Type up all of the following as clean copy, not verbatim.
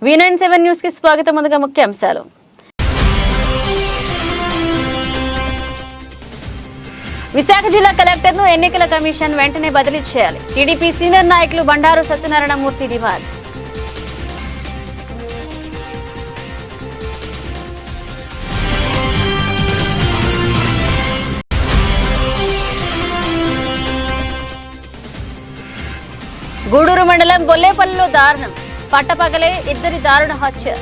V97 news కి స్వాగతం. ముందుగా ముఖ్యాంశాలు. విశాఖ జిల్లా కలెక్టర్ను ఎన్నికల కమిషన్ వెంటనే బదిలీ చేయాలి. టీడీపీ సీనియర్ నాయకులు బండారు సత్యనారాయణ మూర్తి డిమాండ్. గూడూరు మండలం బొల్లేపల్లిలో దారుణం. పట్టపగలే ఇద్దరి దారుణ హత్య.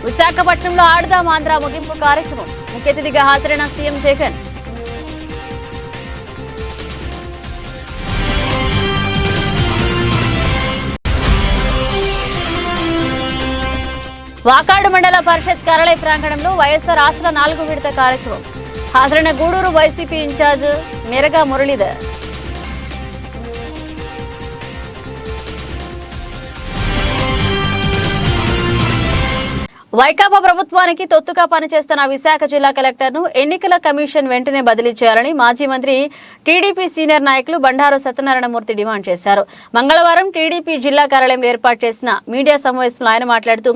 విశాఖపట్నంలో ఆడదాం ఆంధ్ర ముగింపు కార్యక్రమం. ముఖ్య అతిథిగా హాజరైన సీఎం జగన్. వాకాడు మండల పరిషత్ కార్యాలయ ప్రాంగణంలో వైఎస్ఆర్ ఆశల 4వ విడత కార్యక్రమం. హాజరైన గూడూరు వైసీపీ ఇన్ఛార్జ్ మెరగా మురళీధర్. వైకాపా ప్రభుత్వానికి తొత్తుగా పనిచేస్తున్న విశాఖ జిల్లా కలెక్టర్ను ఎన్నికల కమిషన్ వెంటనే బదిలీ చేయాలని మాజీ మంత్రి టీడీపీ సీనియర్ నాయకులు బండారు సత్యనారాయణ మూర్తి డిమాండ్ చేశారు. మంగళవారం టీడీపీ జిల్లా కార్యాలయంలో ఏర్పాటు చేసిన మీడియా సమావేశంలో ఆయన మాట్లాడుతూ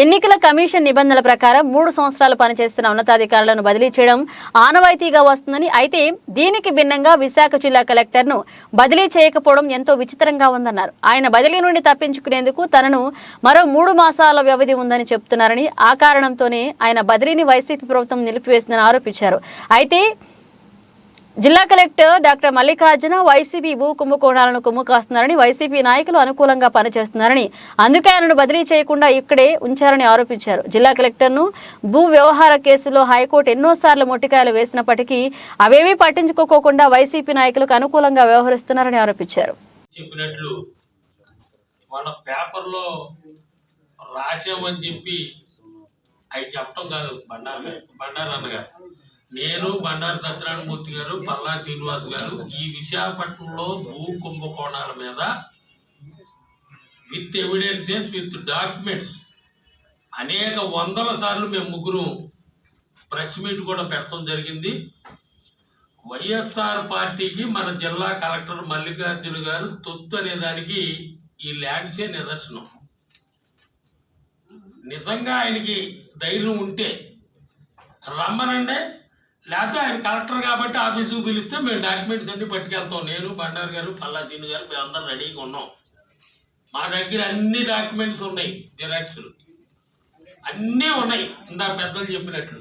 ఎన్నికల కమిషన్ నిబంధనల ప్రకారం 3 సంవత్సరాలు పనిచేస్తున్న ఉన్నతాధికారులను బదిలీ చేయడం ఆనవాయితీగా వస్తుందని, అయితే దీనికి భిన్నంగా విశాఖ జిల్లా కలెక్టర్ను బదిలీ చేయకపోవడం ఎంతో విచిత్రంగా ఉందన్నారు. ఆయన బదిలీ నుండి తప్పించుకునేందుకు తనను మరో 3 మాసాల వ్యవధి ఉందని చెప్తున్నారని, ఆ కారణంతోనే ఆయన బదిలీని వైసీపీ ప్రభుత్వం నిలిపివేసిందని ఆరోపించారు. అయితే జిల్లా కలెక్టర్ డాక్టర్ మల్లికార్జున వైసీపీ భూ కుంభకోణాలను కుమ్ముకాస్తున్నారని, వైసీపీ నాయకులు అనుకూలంగా పనిచేస్తున్నారని, అందుకే ఆయనను బదిలీ చేయకుండా ఇక్కడే ఉంచారని ఆరోపించారు. జిల్లా కలెక్టర్ను భూ వ్యవహార కేసులో హైకోర్టు ఎన్నోసార్లు మొట్టికాయలు వేసినప్పటికీ అవేవీ పట్టించుకోకుండా వైసీపీ నాయకులకు అనుకూలంగా వ్యవహరిస్తున్నారని ఆరోపించారు. చెప్పినట్లు మన పేపర్లో రాసామని చెప్పి అవి చెప్పడం కాదు. బండారు అన్నగారు, నేను బండారు సత్యనారాయణ మూర్తి గారు, పల్లా శ్రీనివాస్ గారు ఈ విశాఖపట్నంలో భూ కుంభకోణాల మీద విత్ ఎవిడెన్సెస్ విత్ డాక్యుమెంట్స్ అనేక వందల సార్లు మేము ముగ్గురు ప్రెస్ మీట్ కూడా పెట్టడం జరిగింది. వైఎస్ఆర్ పార్టీకి మన జిల్లా కలెక్టర్ మల్లికార్జున గారు తొత్తు అనే దానికి ఈ ల్యాండ్సే నిదర్శనం. నిజంగా ఆయనకి ధైర్యం ఉంటే రమ్మనండి, లేకపోతే ఆయన కలెక్టర్ కాబట్టి ఆఫీసుకు పిలిస్తే మేము డాక్యుమెంట్స్ అన్ని పట్టుకెళ్తాం. నేను, బండారు గారు, పల్లా శ్రీను గారు మేమందరం రెడీగా ఉన్నాం. మా దగ్గర అన్ని డాక్యుమెంట్స్ ఉన్నాయి, జిరాక్స్లు అన్నీ ఉన్నాయి. ఇందాక పెద్దలు చెప్పినట్లు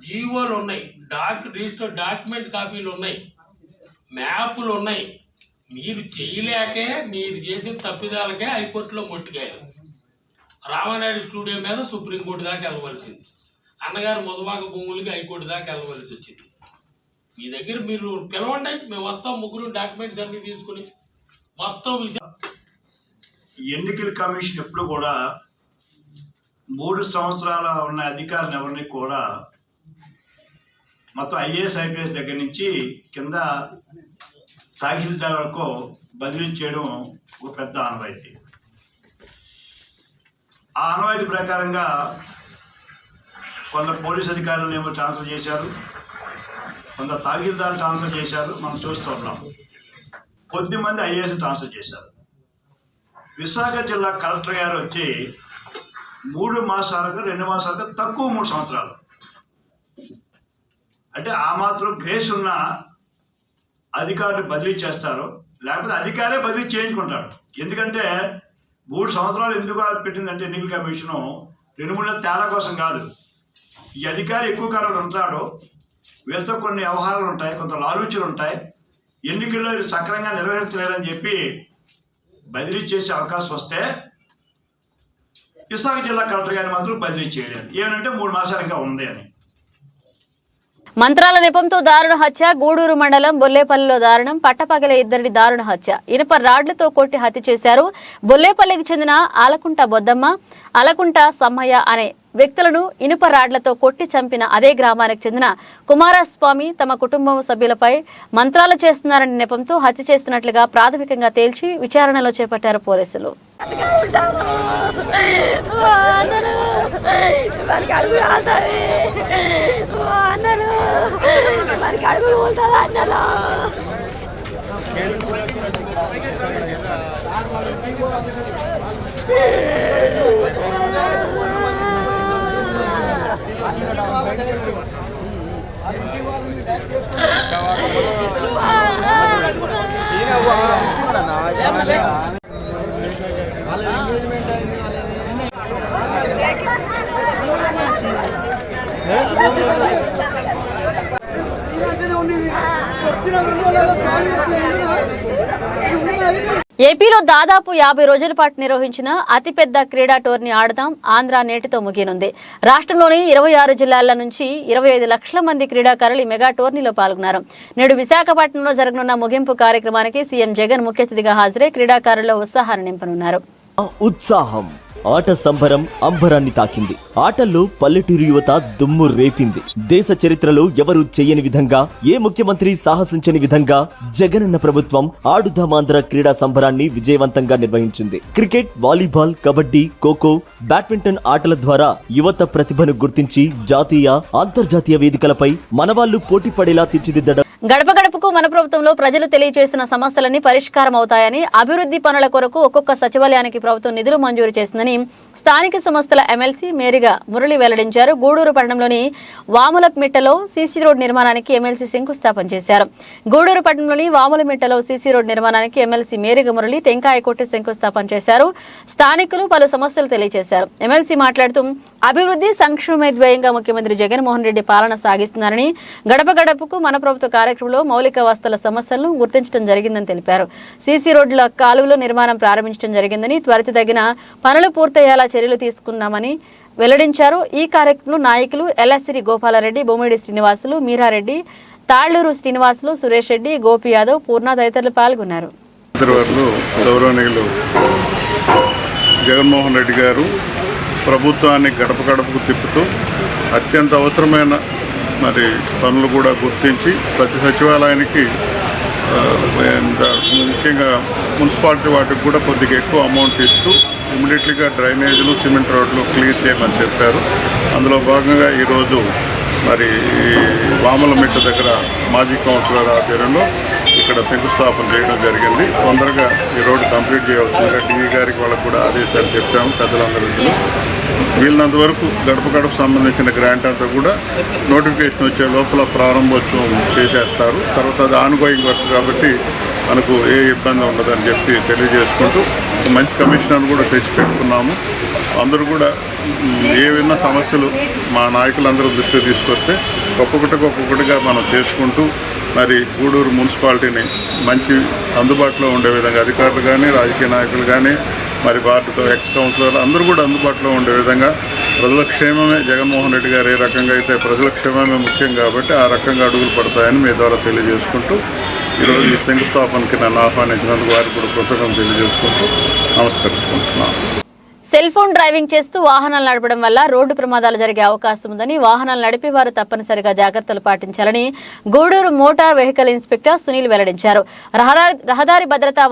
జీవోలు ఉన్నాయి, రిజిస్టర్ డాక్యుమెంట్ కాపీలు ఉన్నాయి, మ్యాపులు ఉన్నాయి. మీరు చేయలేకే మీరు చేసిన తప్పిదాలకే హైకోర్టులో మొట్టికాయలు. రామానాయుడు స్టూడియో మీద సుప్రీంకోర్టు దాకా వెళ్ళవలసింది. అన్నగారు మొదమాక భూములకి హైకోర్టు దాకా వెళ్ళవలసి వచ్చింది. మీ దగ్గర మీరు పిలవండి, మేము వస్తాం. ముగ్గురు డాక్యుమెంట్స్ అన్ని తీసుకుని మొత్తం ఎన్నికల కమిషన్ ఎప్పుడు కూడా 3 సంవత్సరాల ఉన్న అధికారులు ఎవరిని కూడా మొత్తం ఐఏఎస్ ఐపీఎస్ దగ్గర నుంచి కింద తహసీల్దార్ వరకు బదిలీ చేయడం ఒక పెద్ద ఆనవాయితీ. ఆ ఆనవాయితీ ప్రకారంగా కొందరు పోలీస్ అధికారులను ఏమో ట్రాన్స్ఫర్ చేశారు, కొందరు తహసీల్దార్ ట్రాన్స్ఫర్ చేశారు. మనం చూస్తూ ఉన్నాం. కొద్దిమంది ఐఏఎస్ ట్రాన్స్ఫర్ చేశారు. విశాఖ జిల్లా కలెక్టర్ గారు వచ్చి 3 మాసాలకు 2 మాసాలకు తక్కువ 3 సంవత్సరాలు అంటే ఆ మాత్రం గ్రేస్ ఉన్న అధికారులు బదిలీ చేస్తారు, లేకపోతే అధికారే బదిలీ చేయించుకుంటాడు. ఎందుకంటే 3 సంవత్సరాలు ఎందుకు పెట్టిందంటే ఎన్నికల కమిషను 2-3 నెలల తేడా కోసం కాదు. ఈ అధికారి ఎక్కువ కాలం ఉంటాడు, వీళ్ళతో కొన్ని వ్యవహారాలు ఉంటాయి, కొంత లాలూచనలు ఉంటాయి, ఎన్నికల్లో సక్రమంగా నిర్వహించలేరని చెప్పి బదిలీ చేసే అవకాశం వస్తే విశాఖ జిల్లా కలెక్టర్ గారిని మాత్రం బదిలీ చేయలేదు. ఏమంటే 3 మాసాలు ఇంకా ఉంది అని. మంత్రాల నెపంతో దారుణ హత్య. గూడూరు మండలం బొల్లేపల్లిలో దారుణం. పట్టపగలే ఇద్దరి దారుణ హత్య. ఇనుప రాడ్లతో కొట్టి హత్య చేశారు. బొల్లేపల్లికి చెందిన ఆలకుంట బొద్దమ్మ, అలకుంట సమ్మయ్య అనే వ్యక్తులను ఇనుప రాడ్లతో కొట్టి చంపిన అదే గ్రామానికి చెందిన కుమారస్వామి తమ కుటుంబం సభ్యులపై మంత్రాలు చేస్తున్నారనే నెపంతో హత్య చేస్తున్నట్లుగా ప్రాథమికంగా తేల్చి విచారణలో చేపట్టారు పోలీసులు. ఏపీలో దాదాపు 50 రోజుల పాటు నిర్వహించిన అతిపెద్ద క్రీడా టోర్నీ ఆడదాం ఆంధ్ర నేటితో ముగియనుంది. రాష్ట్రంలోని 26 జిల్లాల నుంచి 25 లక్షల మంది క్రీడాకారులు ఈ మెగా టోర్నీలో పాల్గొన్నారు. నేడు విశాఖపట్నంలో జరగనున్న ముగింపు కార్యక్రమానికి సీఎం జగన్ ముఖ్య అతిథిగా హాజరై క్రీడాకారుల్లో ఉత్సాహాన్ని నింపనున్నారు. ఉత్సాహం ఆట సంబరం అంబరాన్ని తాకింది. ఆటల్లో పల్లెటూరు యువత దుమ్ము రేపింది. దేశ చరిత్రలో ఎవరూ చేయని విధంగా, ఏ ముఖ్యమంత్రి సాహసించని విధంగా జగనన్న ప్రభుత్వం ఆడుదామాంధ్ర క్రీడా సంబరాన్ని విజయవంతంగా నిర్వహించింది. Cricket, volleyball, kabaddi, kho kho, badminton ఆటల ద్వారా యువత ప్రతిభను గుర్తించి జాతీయ, అంతర్జాతీయ వేదికలపై మనవాళ్లు పోటీ పడేలా తీర్చిదిద్దడం. గడప గడపకు మన ప్రభుత్వంలో ప్రజలు తెలియజేసిన సమస్యలన్నీ పరిష్కారం అవుతాయని, అభివృద్ధి పనుల కొరకు ఒక్కొక్క సచివాలయానికి ప్రభుత్వం నిధులు మంజూరు చేసిందని స్థానిక సంస్థల ఎమ్మెల్సీ మేరిగా మురళి వెల్లడించారు. గూడూరు పట్టణంలోని వాములమిట్టలో సీసీ రోడ్ నిర్మాణానికి ఎమ్మెల్సీ శంకుస్థాపన చేశారు. గూడూరు పట్టణంలోని వాములమిట్టలో సీసీ రోడ్ నిర్మాణానికి ఎమ్మెల్సీ మేరిగా మురళి టెంకాయ కొట్టి శంకుస్థాపన చేశారు. స్థానికులు పలు సమస్యలు తెలియజేశారు. ఎమ్మెల్సీ మాట్లాడుతూ అభివృద్ధి సంక్షేమ ధ్యేయంగా ముఖ్యమంత్రి జగన్మోహన్ రెడ్డి పాలన సాగిస్తున్నారని, గడప గడపకు మన ప్రభుత్వ కార్యక్రమంలో మౌలిక వసతుల సమస్యలను గుర్తించడం జరిగిందని తెలిపారు. సీసీ రోడ్ల కాలువల నిర్మాణం ప్రారంభించడం జరిగిందని, త్వరితగిన పనులు పూర్తయ్యేలా చర్యలు తీసుకున్నామని వెల్లడించారు. ఈ కార్యక్రమంలో నాయకులు ఎల్లసిరి గోపాలరెడ్డి, బొమ్మిడి శ్రీనివాసులు, మీరారెడ్డి, తాళ్లూరు శ్రీనివాసులు, సురేష్ రెడ్డి, గోపి యాదవ్, పూర్ణ తదితరులు పాల్గొన్నారు. గౌరవనీయులు జగన్మోహన్ రెడ్డి గారు ప్రభుత్వాన్ని గడప గడపకు తిప్పుతూ అత్యంత అవసరమైన పనులు కూడా గుర్తించి ప్రతి సచివాలయానికి ముఖ్యంగా మున్సిపాలిటీ వాటికి కూడా కొద్దిగా ఎక్కువ అమౌంట్ ఇస్తూ ఇమ్మీడియట్లీగా డ్రైనేజీలు, సిమెంట్ రోడ్లు క్లియర్ చేయమని చెప్పారు. అందులో భాగంగా ఈరోజు వామలమిట్ట దగ్గర మాజీ కౌన్సిలర్ ఆధ్వర్యంలో ఇక్కడ శంకుస్థాపన చేయడం జరిగింది. తొందరగా ఈ రోడ్డు కంప్లీట్ చేయవలసిందిగా డిఈ గారికి వాళ్ళకు కూడా ఆదేశాలు చెప్పాము. పెద్దలందరికీ వీళ్ళంత వరకు గడప గడప సంబంధించిన గ్రాంట్ అంతా కూడా నోటిఫికేషన్ వచ్చే లోపల ప్రారంభోత్సవం చేసేస్తారు. తర్వాత అది ఆన్గోయింగ్ వర్క్ కాబట్టి మనకు ఏ ఇబ్బంది ఉండదని చెప్పి తెలియజేసుకుంటూ మంచి కమిషనర్ కూడా తెచ్చి పెట్టుకున్నాము. అందరూ కూడా ఏవైనా సమస్యలు మా నాయకులందరూ దృష్టికి తీసుకొస్తే ఒక్కొక్కటిగా మనం చేసుకుంటూ గూడూరు మున్సిపాలిటీని మంచి అందుబాటులో ఉండే విధంగా అధికారులు కానీ, రాజకీయ నాయకులు కానీ, వార్డుతో ఎక్స్ కౌన్సిలర్లు అందరూ కూడా అందుబాటులో ఉండే విధంగా ప్రజల క్షేమమే జగన్మోహన్ రెడ్డి గారు ఏ రకంగా అయితే ప్రజల క్షేమమే ముఖ్యం కాబట్టి ఆ రకంగా అడుగులు పడతాయని మీ ద్వారా తెలియజేసుకుంటూ ఈరోజు ఈ శంకుస్థాపనకి నన్ను ఆహ్వానించినందుకు వారికి కూడా కృతజ్ఞతలు తెలియజేసుకుంటూ నమస్కరించుకుంటున్నాను. సెల్ ఫోన్ డ్రైవింగ్ చేస్తూ వాహనాలు నడపడం వల్ల రోడ్డు ప్రమాదాలు జరిగే అవకాశం ఉందని, వాహనాలు నడిపేవారు తప్పనిసరిగా జాగ్రత్తలు పాటించాలని Gudur motor vehicle inspector Sunil వెల్లడించారు. రహదారి భద్రతా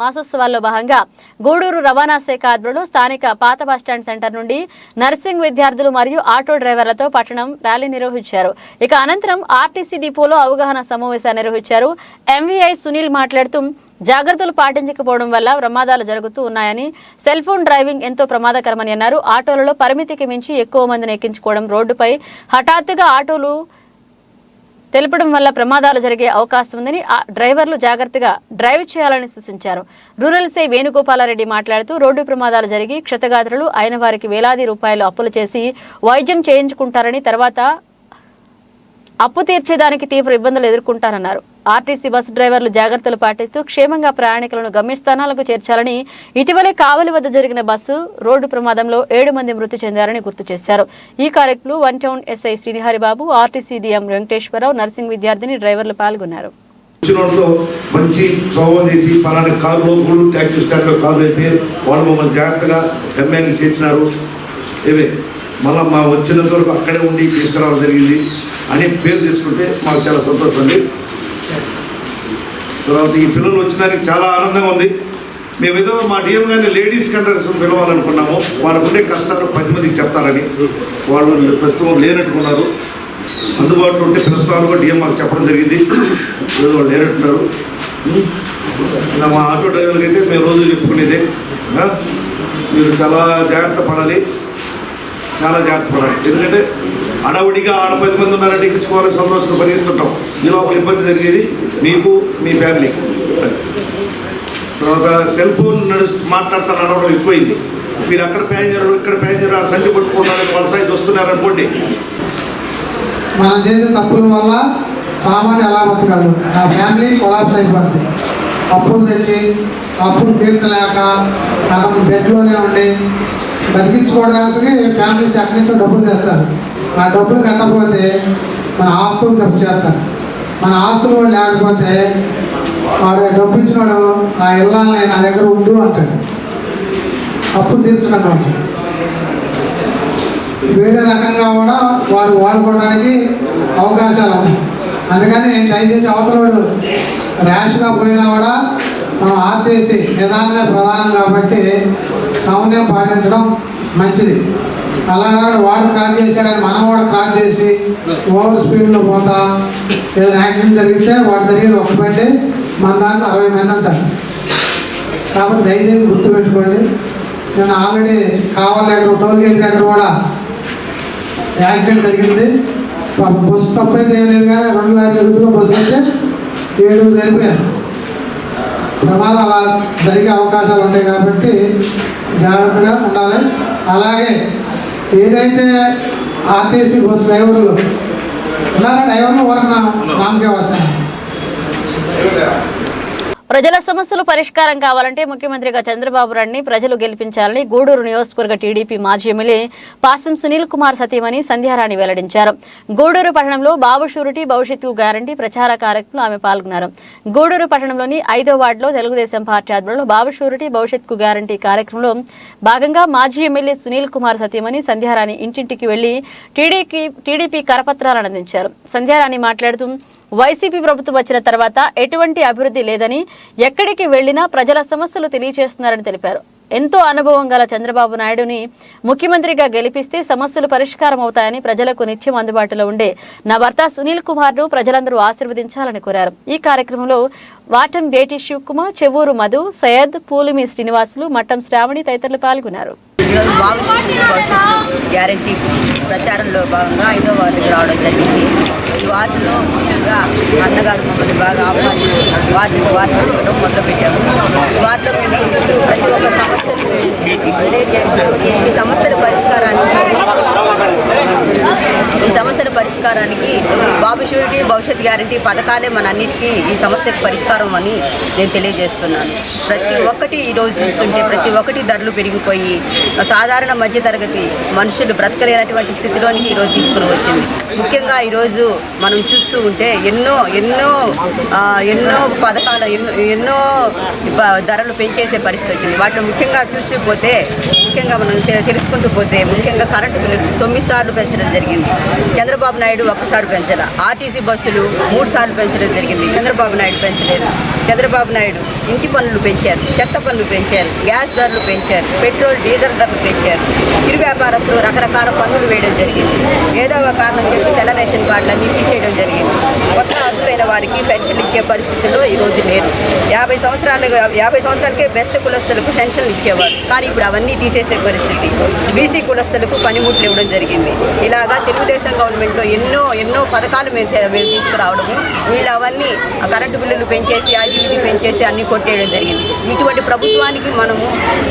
మాసోత్సవాల్లో భాగంగా గూడూరు రవాణా శాఖ ఆధ్వర్యంలో స్థానిక పాత బస్టాండ్ సెంటర్ నుండి నర్సింగ్ విద్యార్థులు మరియు ఆటో డ్రైవర్లతో పట్టణం ర్యాలీ నిర్వహించారు. ఇక అనంతరం ఆర్టీసీ డిపోలో అవగాహన సమావేశాన్ని నిర్వహించారు. ఎంవీఐ సునీల్ మాట్లాడుతూ జాగ్రత్తలు పాటించకపోవడం వల్ల ప్రమాదాలు జరుగుతూ ఉన్నాయని, సెల్ ఫోన్ డ్రైవింగ్ ఎంతో ప్రమాదకరమని అన్నారు. ఆటోలలో పరిమితికి మించి ఎక్కువ మందిని ఎక్కించుకోవడం, రోడ్డుపై హఠాత్తుగా ఆటోలు తెలపడం వల్ల ప్రమాదాలు జరిగే అవకాశం ఉందని డ్రైవర్లు జాగ్రత్తగా డ్రైవ్ చేయాలని సూచించారు. రూరల్ సై వేణుగోపాలరెడ్డి మాట్లాడుతూ రోడ్డు ప్రమాదాలు జరిగి క్షతగాత్రులు అయిన వారికి వేలాది రూపాయలు అప్పులు చేసి వైద్యం చేయించుకుంటారని, తర్వాత అప్పు తీర్చేదానికి తీవ్ర ఇబ్బందులు ఎదుర్కొంటారన్నారు. ఆర్టీసీ బస్సు డ్రైవర్లు జాగ్రత్తలు పాటిస్తూ క్షేమంగా ప్రయాణికులను గమ్యస్థానాలకు చేర్చాలని, ఇటీవలే కావలి వద్ద జరిగిన బస్సు రోడ్డు ప్రమాదంలో 7 మంది మృతి చెందారని గుర్తు చేశారు. ఈ కార్యక్రమంలో one town SI Sriharibabu, RTC DM Venkateswara Rao, nursing విద్యార్థిని డ్రైవర్లు పాల్గొన్నారు. మంచి సోమం చేసి పలానా కారులో గూడూరు ట్యాక్సీ స్టాండ్లో కారు అయితే వాళ్ళు మమ్మల్ని జాగ్రత్తగా గమ్యాన్ని చేర్చినారు. మళ్ళీ మా వచ్చినంత వరకు అక్కడే ఉండి తీసుకురావడం జరిగింది అని పేరు తీసుకుంటే మాకు చాలా సంతోషం ఉంది. తర్వాత ఈ పిల్లలు వచ్చినానికి చాలా ఆనందంగా ఉంది. మేమేదో మా డిఎం గారిని లేడీస్ కండక్టర్స్ పిలవాలనుకున్నాము. వాళ్ళకు ఉండే కష్టాలు 10 మందికి చెప్తారని. వాళ్ళు ప్రస్తుతం లేనట్టుకున్నారు. అందుబాటులో ఉంటే పిలుస్తామని కూడా డిఎం మాకు చెప్పడం జరిగింది. ఏదో వాళ్ళు లేనట్టున్నారు. ఇలా మా ఆటో డ్రైవర్కి అయితే మేము రోజు చెప్పుకునేదే, మీరు చాలా జాగ్రత్త పడాలి, చాలా జాగ్రత్త పడాలి. ఎందుకంటే అడవుడిగా 10 మంది ఉన్నారంటే ఎక్కించుకోవాలని సంతోషంగా పరిగిస్తుంటాం. ఈ లోపల ఇబ్బంది జరిగేది మీకు, మీ ఫ్యామిలీకి. తర్వాత సెల్ ఫోన్ మాట్లాడుతూ నడవడం ఎక్కువైంది. మీరు అక్కడ ప్యాసింజర్ ఇక్కడ ప్యాసింజర్ సంచి పట్టుకుంటారని వాళ్ళ సైజ్ వస్తున్నారనుకోండి. మనం చేసే తప్పుల వల్ల సామాన్య ఎలా బతకగలదు, ఆ ఫ్యామిలీ కొలాప్స్ అయిపోద్ది. అప్పులు తెచ్చి అప్పులు తీర్చలేక అతను బెడ్లోనే ఉండి బతికించుకోవడానికి ఫ్యామిలీస్ ఎక్కడి నుంచో డబ్బులు తెస్తారు. ఆ డబ్బులు కట్టకపోతే మన ఆస్తులు జప్తు చేస్తారు. మన ఆస్తులు లేకపోతే వాడు డబ్బు ఇచ్చినాడు ఆ ఇళ్ళని నా దగ్గర ఉండు అంటాడు. అప్పులు తీర్చడం వచ్చి వేరే రకంగా కూడా వాడు వాడుకోవడానికి అవకాశాలు ఉన్నాయి. అందుకని దయచేసి అవతలవాడు ర్యాష్గా పోయినా కూడా మనం ఆర్చేసి నిదానమే ప్రధానం కాబట్టి సమన్వయం పాటించడం మంచిది. అలాగే వాడు క్రాస్ చేసాడని మనం కూడా క్రాస్ చేసి ఓవర్ స్పీడ్లో పోతా ఏదైనా యాక్సిడెంట్ జరిగితే వాడు జరిగేది ఒక బండి, మన దాంట్లో 60 మంది ఉంటారు. కాబట్టి దయచేసి గుర్తుపెట్టుకోండి. నేను ఆల్రెడీ కావాలి దగ్గర టోల్ గేట్ దగ్గర కూడా యాక్సిడెంట్ జరిగింది. బస్సు తప్పైతే ఏం లేదు కానీ 2 లారీలు ఎదుగుతున్న బస్సులు అయితే 7 జరిపారు. ప్రమాదం అలా జరిగే అవకాశాలు ఉంటాయి కాబట్టి జాగ్రత్తగా ఉండాలి. అలాగే ఏదైతే ఆర్టీసీ బస్సు డ్రైవర్లు ఉన్నారో డ్రైవర్లు వరకు నామకే వస్తాను. ప్రజల సమస్యలు పరిష్కారం కావాలంటే ముఖ్యమంత్రిగా చంద్రబాబు నాయుడిని ప్రజలు గెలిపించాలని గూడూరు నియోజకవర్గ టీడీపీ మాజీ ఎమ్మెల్యే పాసం సునీల్ కుమార్ సతీమణి సంధ్యారాణి వెల్లడించారు. గూడూరు పట్టణంలో బాబు షూరిటీ భవిష్యత్తు గ్యారంటీ ప్రచార కార్యక్రమంలో ఆమె పాల్గొన్నారు. గూడూరు పట్టణంలోని 5వ వార్డులో తెలుగుదేశం పార్టీ ఆధ్వర్యంలో బాబు షూరిటీ భవిష్యత్తు గ్యారంటీ కార్యక్రమంలో భాగంగా మాజీ ఎమ్మెల్యే సునీల్ కుమార్ సతీమణి సంధ్యారాణి ఇంటింటికి వెళ్లి టీడీపీ కరపత్రాలను అందించారు. సంధ్యారాణి మాట్లాడుతూ వైసీపీ ప్రభుత్వం వచ్చిన తర్వాత ఎటువంటి అభివృద్ధి లేదని, ఎక్కడికి వెళ్లినా ప్రజల సమస్యలు తెలియజేస్తున్నారని తెలిపారు. ఎంతో అనుభవం గల చంద్రబాబు నాయుడుని ముఖ్యమంత్రిగా గెలిపిస్తే సమస్యలు పరిష్కారం అవుతాయని, ప్రజలకు నిత్యం అందుబాటులో ఉండే నా భర్త సునీల్ కుమార్ను ప్రజలందరూ ఆశీర్వదించాలని కోరారు. ఈ కార్యక్రమంలో వాటం బేటి శివకుమార్, చెవూరు మధు, సయ్యద్, పూలిమి శ్రీనివాసులు, మట్టం శ్రావణి తదితరులు పాల్గొన్నారు. ఈరోజు భవిష్యత్తు గ్యారంటీ ప్రచారంలో భాగంగా 5వ వార్డుకి రావడం జరిగింది. ఈ వార్డులో ముఖ్యంగా అన్నగారు మమ్మల్ని బాగా ఆహ్వానించి వార్డు ఇవ్వడం మొదలుపెట్టాము. ఈ వార్డులో మేము ప్రతి ఒక్క సమస్యను తెలియజేస్తాము. ఈ సమస్యల పరిష్కారానికి బాబు షూరిటీ భవిష్యత్ గ్యారంటీ పథకాలే మన అన్నిటికీ ఈ సమస్యకు పరిష్కారం అని నేను తెలియజేస్తున్నాను. ప్రతి ఒక్కటి ఈరోజు చూస్తుంటే ప్రతి ఒక్కటి ధరలు పెరిగిపోయి సాధారణ మధ్యతరగతి మనుషులు బ్రతకలేనటువంటి స్థితిలోనికి ఈరోజు తీసుకుని వచ్చింది. ముఖ్యంగా ఈరోజు మనం చూస్తూ ఉంటే ఎన్నో పథకాలు ఎన్నో ధరలు పెంచేసే పరిస్థితి వచ్చింది. వాటిలో ముఖ్యంగా మనం తెలుసుకుంటూ పోతే ముఖ్యంగా కరెంటు బిల్లులు 9 సార్లు పెంచడం జరిగింది. చంద్రబాబు నాయుడు 1 సారి పెంచాల. ఆర్టీసీ బస్సులు 3 సార్లు పెంచడం జరిగింది. చంద్రబాబు నాయుడు పెంచలేదు. చంద్రబాబు నాయుడు ఇంటి పన్నులు పెంచారు, చెత్త పన్నులు పెంచారు, గ్యాస్ ధరలు పెంచారు, పెట్రోల్ డీజిల్ ధరలు పెంచారు. చిరు వ్యాపారస్తులు రకరకాల పన్నులు వేయడం జరిగింది. ఏదో ఒక కారణం చెప్పి తెల్ల రేషన్ కార్డులన్నీ తీసేయడం జరిగింది. కొత్త అర్హులైన వారికి పెన్షన్లు ఇచ్చే పరిస్థితుల్లో ఈరోజు లేదు. 50 సంవత్సరాలకే బెస్ట్ కులస్తులకు పెన్షన్లు ఇచ్చేవారు, కానీ ఇప్పుడు అవన్నీ తీసేసే పరిస్థితి. బీసీ కులస్తులకు పనిముట్లు ఇవ్వడం జరిగింది. ఇలాగా తెలుగుదేశం గవర్నమెంట్లో ఎన్నో పథకాలు మేము తీసుకురావడము, వీళ్ళు అవన్నీ కరెంటు బిల్లులు పెంచేసి ఇది పెంచేసి అన్నీ కొట్టేయడం జరిగింది. ఇటువంటి ప్రభుత్వానికి మనము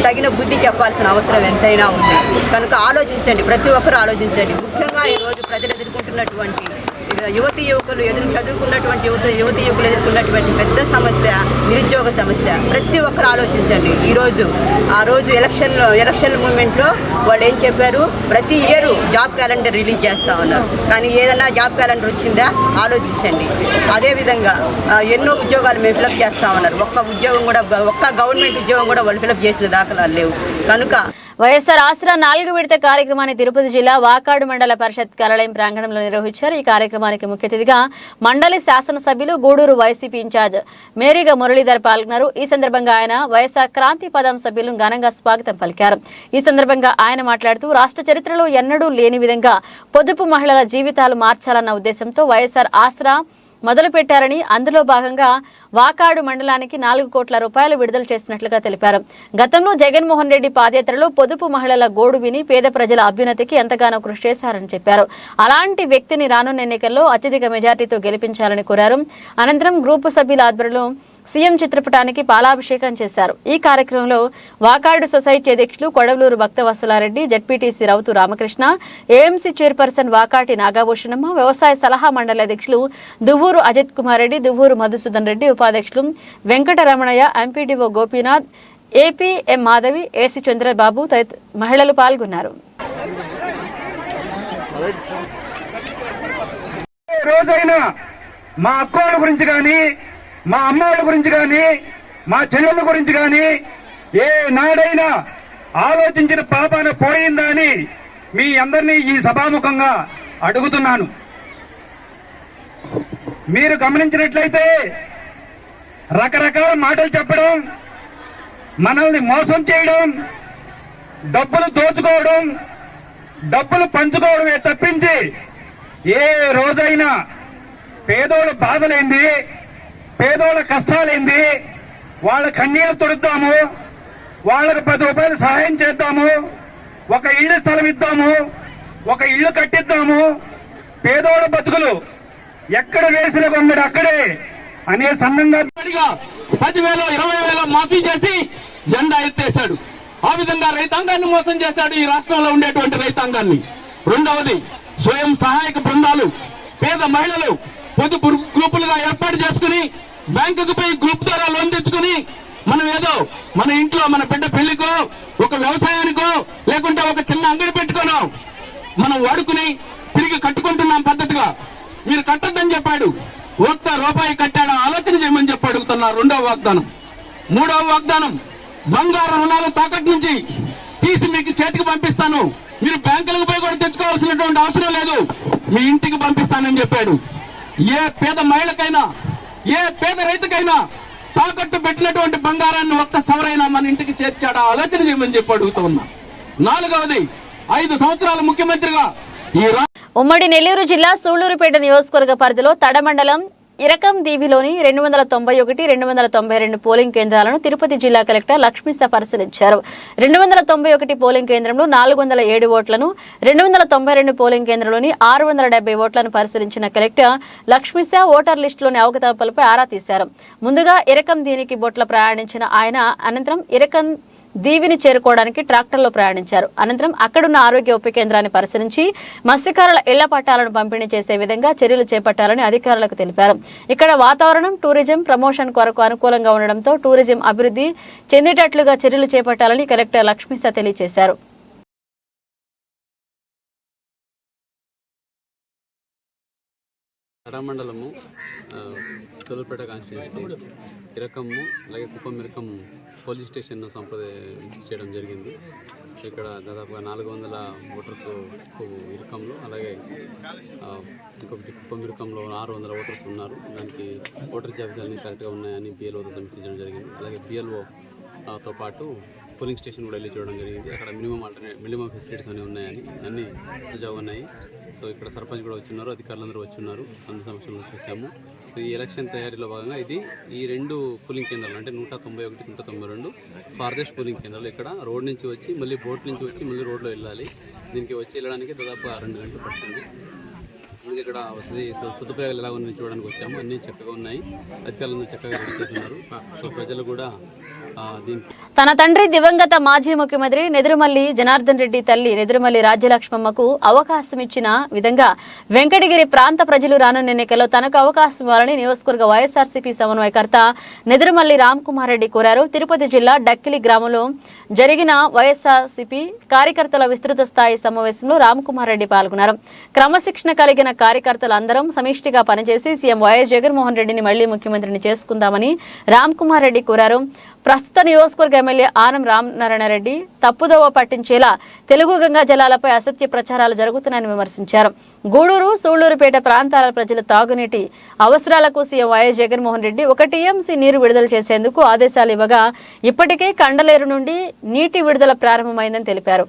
తగిన బుద్ధి చెప్పాల్సిన అవసరం ఎంతైనా ఉంది. కనుక ఆలోచించండి, ప్రతి ఒక్కరు ఆలోచించండి. ముఖ్యంగా ఈరోజు ప్రజలు ఎదుర్కొంటున్నటువంటి యువతి యువకులు చదువుకున్నటువంటి యువతి యువకులు ఎదుర్కొన్నటువంటి పెద్ద సమస్య నిరుద్యోగ సమస్య. ప్రతి ఒక్కరు ఆలోచించండి. ఆ రోజు ఎలక్షన్ మూమెంట్లో వాళ్ళు ఏం చెప్పారు, ప్రతి ఇయర్ జాబ్ క్యాలెండర్ రిలీజ్ చేస్తూ ఉన్నారు. కానీ ఏదైనా జాబ్ క్యాలెండర్ వచ్చిందా ఆలోచించండి. అదేవిధంగా ఎన్నో ఉద్యోగాలు మేము ఫిలప్ చేస్తూ ఉన్నారు. ఒక్క గవర్నమెంట్ ఉద్యోగం కూడా వాళ్ళు ఫిలప్ చేసిన దాఖలాలు లేవు. కనుక వైఎస్ఆర్ ఆసరా 4వ విడత కార్యక్రమాన్ని తిరుపతి జిల్లా వాకాడు మండల పరిషత్ కార్యాలయం ప్రాంగణంలో నిర్వహించారు. ఈ కార్యక్రమానికి ముఖ్య అతిథిగా మండలి శాసనసభ్యులు గూడూరు వైసీపీ ఇన్ఛార్జ్ మేరీగా మురళీధర్ పాల్గొన్నారు. ఈ సందర్భంగా ఆయన వైఎస్ఆర్ క్రాంతి పదం సభ్యులను ఘనంగా స్వాగతం పలికారు. ఈ సందర్భంగా ఆయన మాట్లాడుతూ రాష్ట్ర చరిత్రలో ఎన్నడూ లేని విధంగా పొదుపు మహిళల జీవితాలు మార్చాలన్న ఉద్దేశంతో వైఎస్ఆర్ ఆసరా మొదలుపెట్టారని, అందులో భాగంగా వాకాడు మండలానికి 4 కోట్ల రూపాయలు విడుదల చేసినట్లుగా తెలిపారు. గతంలో జగన్మోహన్ రెడ్డి పాదయాత్రలో పొదుపు మహిళల గోడు విని పేద ప్రజల అభ్యున్నతికి ఎంతగానో కృషి చేశారని చెప్పారు. అలాంటి వ్యక్తిని రానున్న ఎన్నికల్లో అత్యధిక మెజార్టీతో గెలిపించాలని కోరారు. అనంతరం గ్రూపు సభ్యుల ఆధ్వర్యంలో సీఎం చిత్రపటానికి పాలాభిషేకం చేశారు. ఈ కార్యక్రమంలో వాకాడు సొసైటీ అధ్యక్షులు Kodavaluru Bhaktavatsala Reddy, ZPTC Rauthu Ramakrishna, AMC chairperson Vakati Nagabhushanamma, వ్యవసాయ సలహా మండలి అధ్యక్షులు దువ్వూరు అజిత్ కుమార్ రెడ్డి, దువ్వూరు మధుసూదన్ రెడ్డి, ఉపాధ్యక్షులు వెంకటరమణయ్య, ఎంపీడీఓ గోపీనాథ్, ఏపీ ఎం మాధవి, ఏసీ చంద్రబాబు తదితర మహిళలు పాల్గొన్నారు. రోజైనా మా అక్కోళ్ళ గురించి కానీ, మా అమ్మోళ్ళ గురించి కానీ, మా చెల్లెళ్ళ గురించి కానీ ఏ నాడైనా ఆలోచించిన పాపాన పోయిందా అని మీ అందరినీ ఈ సభాముఖంగా అడుగుతున్నాను. మీరు గమనించినట్లయితే రకరకాల మాటలు చెప్పడం, మనల్ని మోసం చేయడం, డబ్బులు దోచుకోవడం, డబ్బులు పంచుకోవడమే తప్పించి ఏ రోజైనా పేదోళ్ళ బాధలేంది, పేదోళ్ళ కష్టాలేంది, వాళ్ళ కన్నీళ్లు తొడుద్దాము, వాళ్ళకు 10 రూపాయలు సహాయం చేద్దాము, ఒక ఇళ్ల స్థలం ఇద్దాము, ఒక ఇల్లు కట్టిద్దాము, పేదోళ్ళ బతుకులు ఎక్కడ వేసిన గొంగడు అక్కడే అనే సందంగా 10,000 20,000 మాఫీ చేసి జెండా ఎత్తేశాడు. ఆ విధంగా రైతాంగాన్ని మోసం చేశాడు, ఈ రాష్ట్రంలో ఉండేటువంటి రైతాంగాన్ని. రెండవది, స్వయం సహాయక బృందాలు పేద మహిళలు పొదుపు గ్రూపులుగా ఏర్పాటు చేసుకుని బ్యాంకుకు పోయి గ్రూప్ ద్వారా లోన్ తెచ్చుకుని మనం ఏదో మన ఇంట్లో మన బిడ్డ పెళ్లికో, ఒక వ్యవసాయానికో, లేకుంటే ఒక చిన్న అంగడి పెట్టుకోనో మనం వాడుకుని తిరిగి కట్టుకుంటున్నాం పద్ధతిగా. మీరు కట్టద్దని చెప్పాడు, ₹1 కట్టాడా ఆలోచన చేయమని చెప్పి అడుగుతున్నా. రెండవ వాగ్దానం. మూడవ వాగ్దానం, బంగారు రుణాలు తాకట్టు నుంచి తీసి మీకు చేతికి పంపిస్తాను, మీరు బ్యాంకులకు పోయి కూడా తెచ్చుకోవాల్సినటువంటి అవసరం లేదు, మీ ఇంటికి పంపిస్తానని చెప్పాడు. ఏ పేద మహిళకైనా, ఏ పేద రైతుకైనా తాకట్టు పెట్టినటువంటి బంగారాన్ని ఒక్క సవరైనా మన ఇంటికి చేర్చాడా ఆలోచన చేయమని చెప్పి అడుగుతూ ఉన్నా. నాలుగవది, 5 సంవత్సరాల ముఖ్యమంత్రిగా ఈ ఉమ్మడి నెల్లూరు జిల్లా సూళ్లూరుపేట నియోజకవర్గ పరిధిలో తడ మండలం ఇరకం దీవిలోని 291, 292 పోలింగ్ కేంద్రాలను తిరుపతి జిల్లా కలెక్టర్ లక్ష్మీశ పరిశీలించారు. 291 పోలింగ్ కేంద్రంలో 407 ఓట్లను, 292 పోలింగ్ కేంద్రంలోని 670 ఓట్లను పరిశీలించిన కలెక్టర్ లక్ష్మీశ ఓటర్ లిస్టులోని అవకతవకలపై ఆరా తీశారు. ముందుగా ఇరకం దీనికి బొట్ల ప్రయాణించిన ఆయన అనంతరం ఇరకం దీవిని చేరుకోవడానికి ట్రాక్టర్లో ప్రయాణించారు. అనంతరం అక్కడున్న ఆరోగ్య ఉప కేంద్రాన్ని పరిశీలించి మత్స్యకారుల ఇళ్ల పట్టాలను పంపిణీ చేసే విధంగా చర్యలు చేపట్టాలని అధికారులకు తెలిపారు. ఇక్కడ వాతావరణం టూరిజం ప్రమోషన్ కొరకు అనుకూలంగా ఉండడంతో టూరిజం అభివృద్ధి చెందేటట్లుగా చర్యలు చేపట్టాలని కలెక్టర్ లక్ష్మీశ తెలియజేశారు. మండలము సూళ్లూరుపేట కాన్స్టిట్యూన్సీ ఇరకము అలాగే కుప్పమిరకం పోలీస్ స్టేషన్ చేయడం జరిగింది. ఇక్కడ దాదాపుగా 400 ఓటర్స్ ఇరకంలో, అలాగే ఇంకొకటి కుప్పమిరకంలో 600 ఓటర్స్ ఉన్నారు. దానికి ఓటర్ జాబితాలు కరెక్ట్గా ఉన్నాయని బిఎల్ఓతో సమీక్షించడం జరిగింది. అలాగే బిఎల్ఓతో పాటు పోలింగ్ స్టేషన్ కూడా వెళ్ళి చూడడం జరిగింది. అక్కడ మినిమం ఫెసిలిటీస్ అన్నీ ఉన్నాయని, అన్నీ సజావుగా ఉన్నాయి. సో ఇక్కడ సర్పంచ్ కూడా వచ్చున్నారు, అధికారులందరూ వచ్చున్నారు, అన్ని సమస్యలను చూసాము. సో ఈ ఎలక్షన్ తయారీలో భాగంగా ఈ 2 పోలింగ్ కేంద్రాలు అంటే 191, 192 ఫార్దెస్ట్ పోలింగ్ కేంద్రాలు. ఇక్కడ రోడ్ నుంచి వచ్చి మళ్ళీ బోట్ నుంచి వచ్చి మళ్ళీ రోడ్లో వెళ్ళాలి. దీనికి వెళ్ళడానికి దాదాపు 2 గంటలు పడుతుంది. అందుకే ఇక్కడ సదుపాయాలు ఎలా ఉన్నాయని చూడడానికి వచ్చాము. అన్నీ చక్కగా ఉన్నాయి, అధికారులందరూ చక్కగా రెడీ చేస్తున్నారు. సో ప్రజలు కూడా దీనికి తన తండ్రి దివంగత మాజీ ముఖ్యమంత్రి నెదురుమల్లి జనార్దన్ రెడ్డి తల్లి నెదురుమల్లి రాజ్యలక్ష్మమ్మకు అవకాశం ఇచ్చిన విధంగా వెంకటగిరి ప్రాంత ప్రజలు రానున్న ఎన్నికల్లో తనకు అవకాశం ఇవ్వాలని నియోజకవర్గ వైఎస్ఆర్సీపీ సమన్వయకర్త నెదురుమల్లి రామ్ కుమార్ రెడ్డి కోరారు. తిరుపతి జిల్లా డక్కిలి గ్రామంలో జరిగిన వైఎస్ఆర్సీపీ కార్యకర్తల విస్తృత స్థాయి సమావేశంలో రామ్ కుమార్ రెడ్డి పాల్గొన్నారు. క్రమశిక్షణ కలిగిన కార్యకర్తలందరం సమిష్టిగా పనిచేసి సీఎం వైఎస్ జగన్మోహన్ రెడ్డిని మళ్లీ ముఖ్యమంత్రిని చేసుకుందామని రామ్ కుమార్ రెడ్డి కోరారు. ప్రస్తుత నియోజకవర్గ ఎమ్మెల్యే ఆనం రామనారాయణరెడ్డి తప్పుదోవ పట్టించేలా తెలుగు గంగా జలాలపై అసత్య ప్రచారాలు జరుగుతున్నాయని విమర్శించారు. గూడూరు సూళ్లూరుపేట ప్రాంతాల ప్రజల తాగునీటి అవసరాలకు CM YS Jaganmohan Reddy 1 TMC నీరు విడుదల చేసేందుకు ఆదేశాలు ఇవ్వగా ఇప్పటికే కండలేరు నుండి నీటి విడుదల ప్రారంభమైందని తెలిపారు.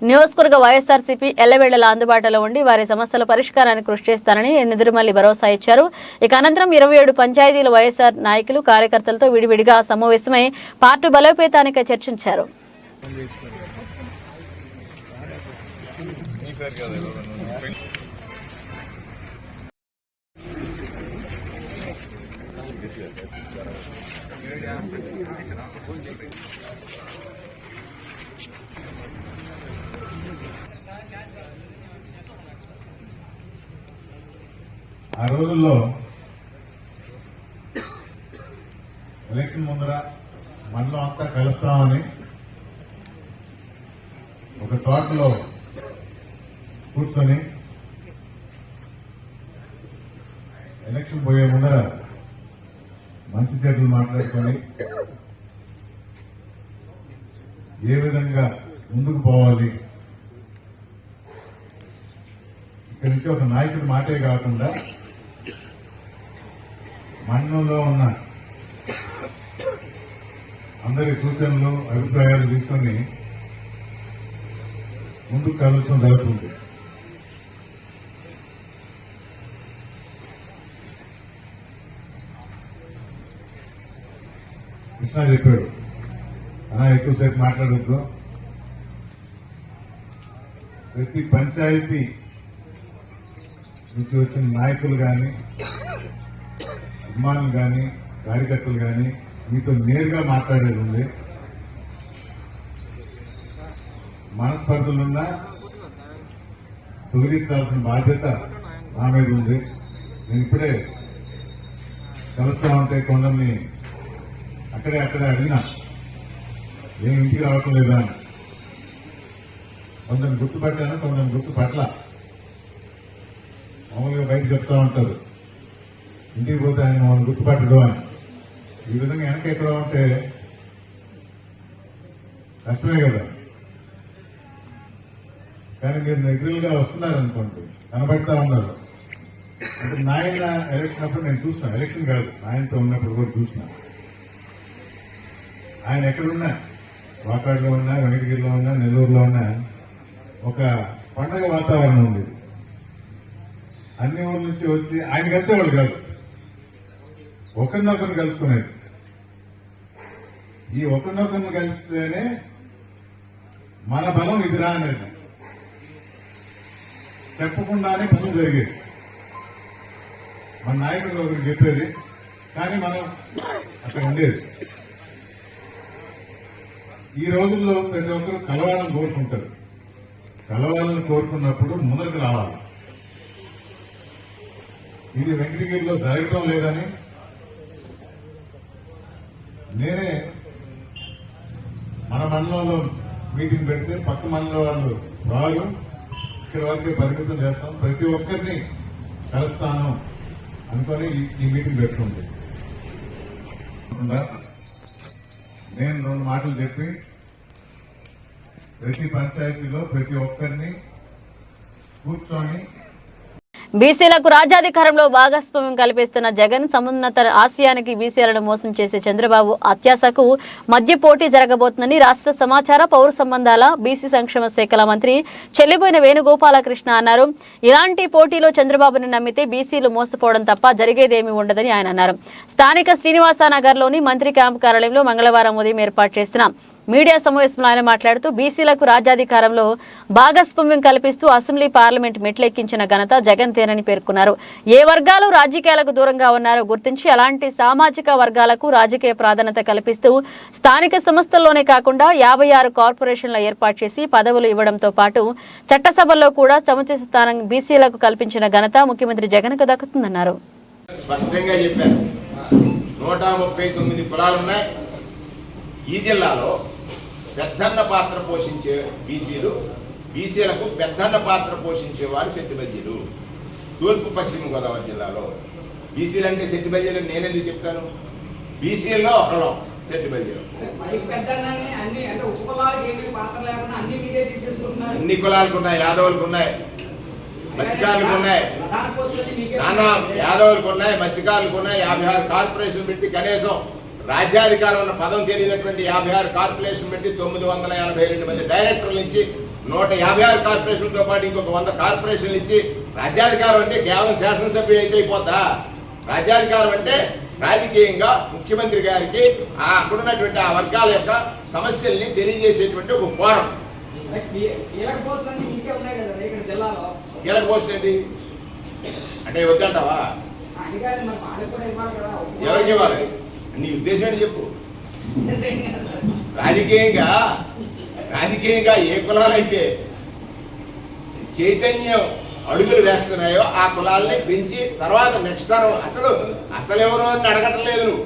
నియోజకవర్గ వైఎస్ఆర్సీపీ ఎల్లవేళలా అందుబాటులో ఉండి వారి సమస్యల పరిష్కారానికి కృషి చేస్తానని నెదురుమల్లి భరోసా ఇచ్చారు. ఇక అనంతరం 27 పంచాయతీల వైఎస్ఆర్ నాయకులు కార్యకర్తలతో విడివిడిగా సమావేశమై పార్టీ బలోపేతానికై చర్చించారు. ఆ రోజుల్లో ఎలక్షన్ ముందర మనలో అంతా కలుస్తామని ఒక తోటలో కూర్చొని ఎలక్షన్ పోయే ముందర మంచి చెడ్డలు మాట్లాడుకొని ఏ విధంగా ముందుకు పోవాలి, ఇక్కడి నుంచి ఒక నాయకుడి మాటే కాకుండా మండలంలో ఉన్న అందరి సూచనలు అభిప్రాయాలు తీసుకొని ముందుకు కదలటం జరుగుతుంది. కృష్ణ చెప్పాడు, అలా ఎక్కువసేపు మాట్లాడద్దు, ప్రతి పంచాయతీ నుంచి వచ్చిన నాయకులు కానీ అభిమానులు కానీ కార్యకర్తలు కానీ మీతో నేరుగా మాట్లాడేది ఉంది. మనస్పర్ధలున్నా తొలగించాల్సిన బాధ్యత నా మీద ఉంది. నేను ఇప్పుడే కలుస్తా ఉంటే కొందరిని అక్కడే అడిగినా నేను ఇంటికి రావటం లేదా అని. కొందరిని గుర్తుపట్టాను, కొందరిని గుర్తుపట్ల. మామూలుగా బయట చెప్తా ఉంటారు ఇంటికి పోతే ఆయన మమ్మల్ని గుర్తుపట్టడు అని. ఈ విధంగా వెనక ఎక్కడ ఉంటే కష్టమే కదా. కానీ మీరు రెగ్యులర్ గా వస్తున్నారనుకోండి, కనబడతా ఉన్నారు. అంటే నాయన ఎలక్షన్ అప్పుడు నేను చూసిన, ఎలక్షన్ కాదు ఆయనతో ఉన్నప్పుడు కూడా చూసిన. ఆయన ఎక్కడున్నా, వాకాడులో ఉన్నా, వెంకటగిరిలో ఉన్నా, నెల్లూరులో ఉన్నా ఒక పండగ వాతావరణం ఉంది. అన్ని ఊళ్ళ నుంచి వచ్చి ఆయన కలిసేవాళ్ళు కాదు, ఒకరినొకరిని కలుసుకునేది. ఈ ఒకరినొకరిని కలిస్తేనే మన బలం ఇదిరా అనేది చెప్పకుండానే పనులు జరిగేది. మన నాయకుడు ఒకరికి చెప్పేది, కానీ మనం అక్కడ ఉండేది. ఈ రోజుల్లో ప్రతి ఒక్కరు కలవాలని కోరుకుంటారు. కలవాలని కోరుకున్నప్పుడు ముందరికి రావాలి. ఇది వెంకటగిరిలో జరగటం లేదని నేనే మన మండలంలో మీటింగ్ పెడితే పక్క మండలం వాళ్ళు రారు, ఇక్కడ వరకే పరిమితం చేస్తాం, ప్రతి ఒక్కరిని కలుస్తాను అనుకొని ఈ మీటింగ్ పెట్టుకుంది. నేను 2 మాటలు చెప్పి ప్రతి పంచాయతీలో ప్రతి ఒక్కరిని కూర్చొని బీసీలకు రాజ్యాధికారంలో భాగస్వామ్యం కల్పిస్తున్న జగన్ సమున్నత ఆశయానికి బీసీలను మోసం చేసే చంద్రబాబు అత్యాశకు మధ్య పోటీ జరగబోతుందని రాష్ట్ర సమాచార పౌర సంబంధాల బీసీ సంక్షేమ శాఖల మంత్రి చెల్లిపోయిన వేణుగోపాలకృష్ణ అన్నారు. ఇలాంటి పోటీలో చంద్రబాబుని నమ్మితే బీసీలు మోసపోవడం తప్ప జరిగేదేమీ ఉండదని ఆయన అన్నారు. స్థానిక శ్రీనివాసనగర్లోని మంత్రి క్యాంపు కార్యాలయంలో మంగళవారం ఉదయం ఏర్పాటు చేసిన మీడియా సమావేశంలో ఆయన మాట్లాడుతూ బీసీలకు రాజ్యాధికారంలో భాగస్వామ్యం కల్పిస్తూ అసెంబ్లీ పార్లమెంట్ మెట్లెక్కించిన ఘనత జగన్తేనని పేర్కొన్నారు. ఏ వర్గాలు రాజకీయాలకు దూరంగా ఉన్నారో గుర్తించి అలాంటి సామాజిక వర్గాలకు రాజకీయ ప్రాధాన్యత కల్పిస్తూ స్థానిక సంస్థల్లోనే కాకుండా 56 కార్పొరేషన్ల ఏర్పాటు చేసి పదవులు ఇవ్వడంతో పాటు చట్టసభల్లో కూడా సముచిత స్థానం బీసీలకు కల్పించిన ఘనత ముఖ్యమంత్రి జగన్కు దక్కుతుందన్నారు. స్పష్టంగా చెప్పారు. 139 కులాలున్నాయి. ఈ జిల్లాలో పెద్దన్న పాత్ర పోషించే బీసీలకు పెద్దన్న పాత్ర పోషించేవారు సెట్టిబల్జీలు. తూర్పు పశ్చిమ గోదావరి జిల్లాలో బీసీలు అంటే సెట్టిబల్జీలు నేనెందుకు చెప్తాను? బీసీల్లో ఒకళ్ళం సెట్టిబల్జీలు. అన్ని కులాలకు ఉన్నాయి, యాదవులకు ఉన్నాయి, మత్స్యకారులకు ఉన్నాయి, నానా యాదవులకు ఉన్నాయి, మత్స్యకారులకు ఉన్నాయి. 56 కార్పొరేషన్ పెట్టి కనీసం రాజ్యాధికారం ఉన్న పదం తెలియనటువంటి 56 కార్పొరేషన్ పెట్టి 982 మంది డైరెక్టర్లు ఇచ్చి 156 కార్పొరేషన్లతో పాటు ఇంకొక 100 కార్పొరేషన్లు ఇచ్చి రాజ్యాధికారం అంటే కేవలం శాసనసభ్యుడు అయితే అయిపోద్దా? రాజ్యాధికారం అంటే రాజకీయంగా ముఖ్యమంత్రి గారికి అక్కడున్నటువంటి ఆ వర్గాల యొక్క సమస్యల్ని తెలియజేసేటువంటి ఒక ఫోరం. కీలక పోస్ట్ ఏంటి అంటే వద్దంటావా? ఎవరికి ఇవ్వాలి? నీ ఉద్దేశం ఏంటి చెప్పు. రాజకీయంగా ఏ కులాలైతే చైతన్యం అడుగులు వేస్తున్నాయో ఆ కులాలని పెంచి తర్వాత నెక్స్ట్ తరం అసలు ఎవరో అని అడగట్లేదు. నువ్వు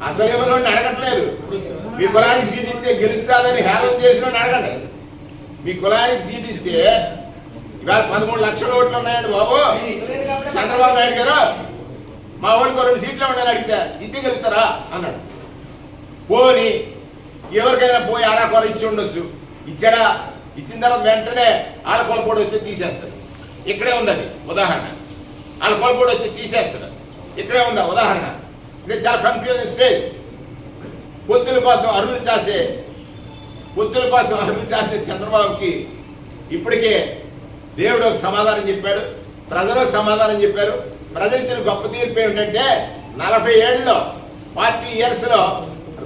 అసలు ఎవరో అని అడగట్లేదు. మీ కులానికి సీట్ ఇస్తే గెలుస్తాదని హేళన చేసిన అడగండి. మీ కులానికి సీట్ ఇస్తే ఇవాళ 13 లక్షల ఓట్లు ఉన్నాయండి బాబు. చంద్రబాబు నాయుడు గారు మా ఓడికి 2 సీట్లు ఉండాలని అడిగితే ఇద్దరు గెలుస్తారా అన్నాడు. పోని ఎవరికైనా పోయి ఆరాకొర ఇచ్చి ఉండొచ్చు. ఇచ్చాడా? ఇచ్చిన తర్వాత వెంటనే వాళ్ళ కొలపోడు వస్తే తీసేస్తాడు. ఇక్కడే ఉంది అది ఉదాహరణ. వాళ్ళ కొలపోడు వస్తే తీసేస్తాడు. ఇక్కడే ఉందా ఉదాహరణ. ఇది చాలా కన్ఫ్యూజన్ స్టేజ్. పొత్తుల కోసం అరువులు చాసే చంద్రబాబుకి ఇప్పటికే దేవుడు ఒక సమాధానం చెప్పాడు, ప్రజలు ఒక సమాధానం చెప్పారు. ప్రజలిచ్చిన గొప్ప తీర్పు ఏమిటంటే 40 ఏళ్ళలో 40 ఇయర్స్లో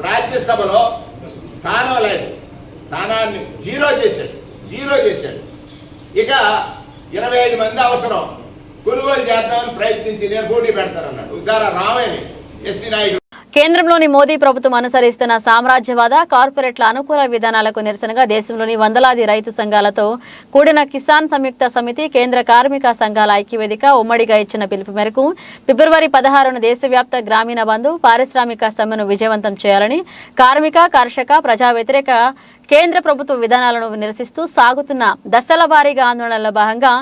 రాజ్యసభలో స్థానం లేదు. స్థానాన్ని జీరో చేశాడు. ఇక 25 మంది అవసరం, కొనుగోలు చేద్దామని ప్రయత్నించి నేను పోటీ పెడతానన్నాడు. ఒకసారి రామయ్యని ఎస్సీ నాయుడు. కేంద్రంలోని మోదీ ప్రభుత్వం అనుసరిస్తున్న సామ్రాజ్యవాద కార్పొరేట్ల అనుకూల విధానాలకు నిరసనగా దేశంలోని వందలాది రైతు సంఘాలతో కూడిన కిసాన్ సంయుక్త సమితి కేంద్ర కార్మిక సంఘాల ఐక్యవేదిక ఉమ్మడిగా ఇచ్చిన పిలుపు మేరకు ఫిబ్రవరి 16న దేశవ్యాప్త గ్రామీణ బంధు పారిశ్రామిక సమ్మెను విజయవంతం చేయాలని కార్మిక కర్షక ప్రజా వ్యతిరేక కేంద్ర ప్రభుత్వ విధానాలను నిరసిస్తూ సాగుతున్న దశల వారీగా ఆందోళనలో భాగంగా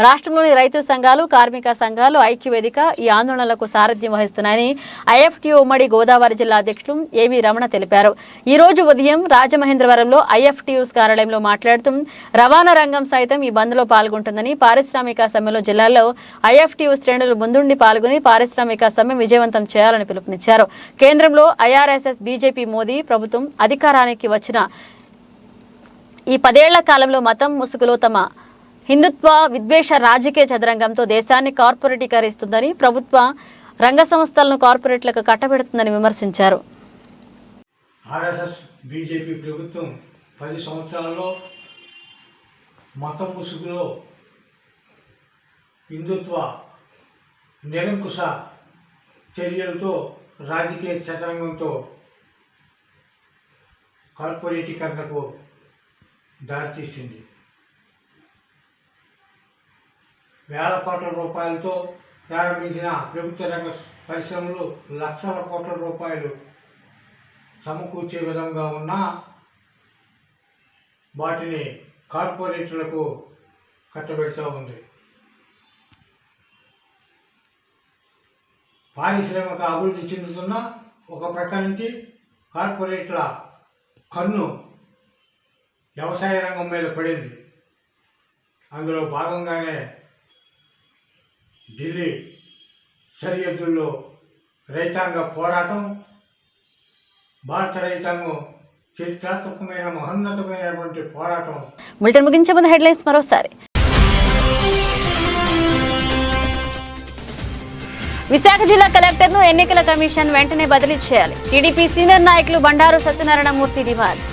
రాష్ట్రంలోని రైతు సంఘాలు కార్మిక సంఘాలు ఐక్యవేదిక ఈ ఆందోళనలకు సారథ్యం వహిస్తున్నాయని ఐఎఫ్టీయూ ఉమ్మడి గోదావరి జిల్లా అధ్యక్షులు ఏవి రమణ తెలిపారు. ఈ రోజు ఉదయం రాజమహేంద్రవరంలో ఐఎఫ్టీయూస్ కార్యాలయంలో మాట్లాడుతూ రవాణా రంగం సైతం ఈ బంద్లో పాల్గొంటుందని, పారిశ్రామిక సమ్మెలో జిల్లాలో ఐఎఫ్టీయూ శ్రేణులు ముందుండి పాల్గొని పారిశ్రామిక సమ్మె విజయవంతం చేయాలని పిలుపునిచ్చారు. కేంద్రంలో ఐఆర్ఎస్ఎస్ బీజేపీ మోదీ ప్రభుత్వం అధికారానికి వచ్చిన ఈ 10 ఏళ్ల కాలంలో మతం ముసుగులో తమ హిందుత్వ విద్వేష రాజకీయ చదరంగంతో దేశాన్ని కార్పొరేటీకరిస్తుందని, ప్రభుత్వ రంగ సంస్థలను కార్పొరేట్లకు కట్టబెడుతుందని విమర్శించారు. ఆర్ఎస్ఎస్ బీజేపీ ప్రభుత్వం 10 సంవత్సరాల్లో మతం ముసుగులో హిందుత్వ నిరంకుశ చర్యలతో రాజకీయ చదరంగంతో కార్పొరేటీకరణకు దారితీసింది. వేల కోట్ల రూపాయలతో ప్రారంభించిన ప్రభుత్వ రంగ పరిశ్రమలు లక్షల కోట్ల రూపాయలు సమకూర్చే విధంగా ఉన్న వాటిని కార్పొరేట్లకు కట్టబెడుతూ ఉంది. పారిశ్రామిక అభివృద్ధి చెందుతున్న ఒక ప్రక్క నుంచి కార్పొరేట్ల కన్ను వ్యవసాయ రంగం మీద పడింది. అందులో భాగంగానే ఢిల్లీ సరిహద్దుల్లో రైతాంగ పోరాటం, భారత రైతాంగం చరిత్రాత్మకమైన మహోన్నతమైనటువంటి పోరాటం. బులెటిన్ ముగించే ముందు హెడ్లైన్స్ మరోసారి. విశాఖ జిల్లా కలెక్టర్ను ఎన్నికల కమిషన్ వెంటనే బదిలీ చేయాలి. టీడీపీ సీనియర్ నాయకులు బండారు సత్యనారాయణమూర్తి డిమాండ్.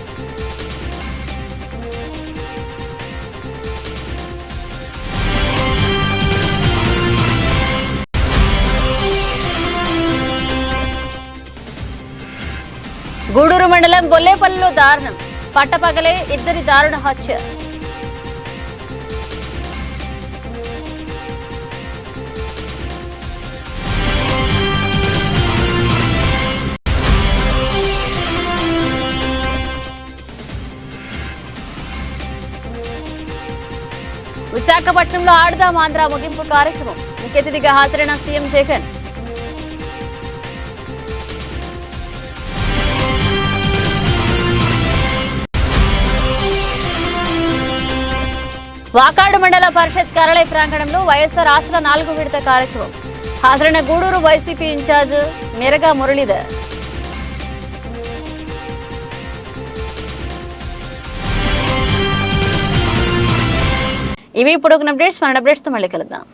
గూడూరు మండలం గొల్లేపల్లిలో దారుణం. పట్టపగలే ఇద్దరి దారుణ హత్య. విశాఖపట్నంలో ఆడదాం ఆంధ్ర ముగింపు కార్యక్రమం. ముఖ్య అతిథిగా హాజరైన సీఎం జగన్. వాకాడు మండల పరిషత్ కార్యాలయ ప్రాంగణంలో వైఎస్ఆర్ ఆశల 4వ విడత కార్యక్రమం. హాజరైన గూడూరు వైసీపీ ఇన్ఛార్జ్ మెరగా మురళీధర్. ఇవి ఇప్పుడు అప్డేట్స్. మన అప్డేట్స్తో మళ్ళీ కలుద్దాం.